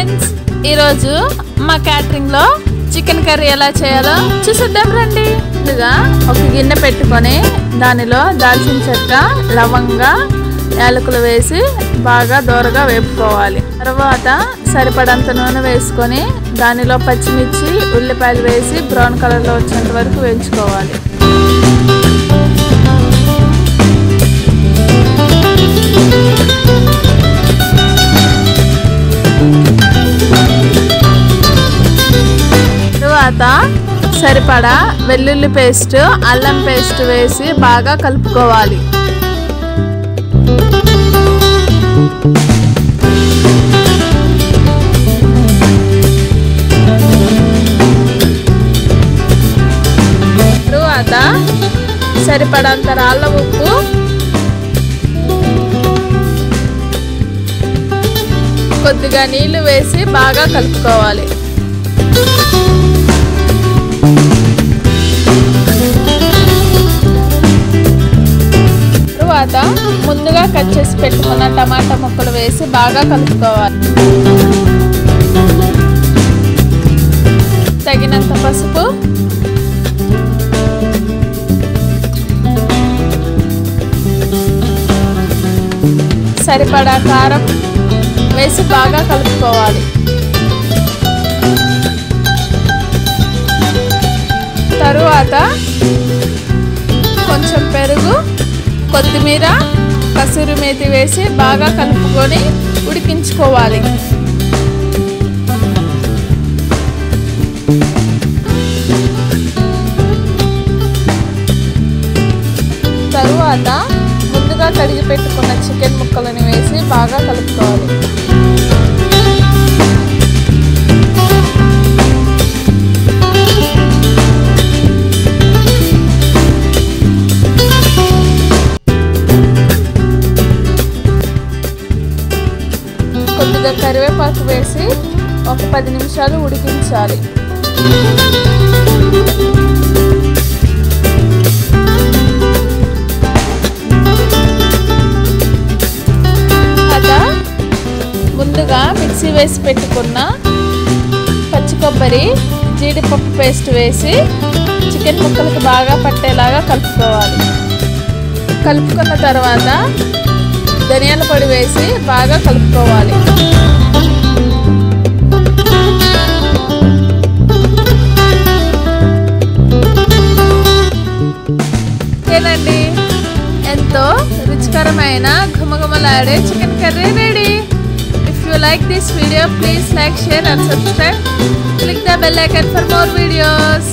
Friends, ఈరోజు మా catering లో చికెన్ కర్రీ ఎలా చేయాలో చూసేద్దాం రండి. ముందుగా ఒక గిన్నె పెట్టుకొని దానిలో దాల్చిన చెక్క, లవంగ, యాలకులు వేసి బాగా దోరగా వేపుకోవాలి. తర్వాత సరిపడంత నూనె వేసుకొని దానిలో పచ్చిమిర్చి, ఉల్లిపాయలు వేసి బ్రౌన్ కలర్ లో వచ్చేంత వరకు వేయించుకోవాలి. తర్వాత సరిపడా వెల్లుల్లి పేస్ట్, అల్లం పేస్ట్ వేసి బాగా కలుపుకోవాలి. తర్వాత సరిపడంత రాళ్ళ ఉప్పు, కొద్దిగా నీళ్లు వేసి బాగా కలుపుకోవాలి. తర్వాత ముందుగా కట్ చేసి పెట్టుకున్న టమాటా ముక్కలు వేసి బాగా కలుపుకోవాలి. తగినంత పసుపు, సరిపడా కారం వేసి బాగా కలుపుకోవాలి. తరువాత కొంచెం పెరుగు, కొత్తిమీర, కసూరి మేతి వేసి బాగా కలుపుకొని ఉడికించుకోవాలి. తరువాత ముందుగా కడిగి పెట్టుకున్న చికెన్ ముక్కలను వేసి బాగా కలుపుకోవాలి. కొద్దిగా కరివేపాకు వేసి ఒక 10 నిమిషాలు ఉడికించాలి. ముందుగా మిక్సీ వేసి పెట్టుకున్న పచ్చి కొబ్బరి, జీడిపప్పు పేస్ట్ వేసి చికెన్ ముక్కలకు బాగా పట్టేలాగా కలుపుకోవాలి. కలుపుకున్న తర్వాత ధనియాల పొడి వేసి బాగా కలుపుకోవాలి. ఏనండి, ఎంతో రుచికరమైన ఘుమఘుమలాడే chicken curry ready. If you like this video, please like, share and subscribe. Click the bell icon for more videos.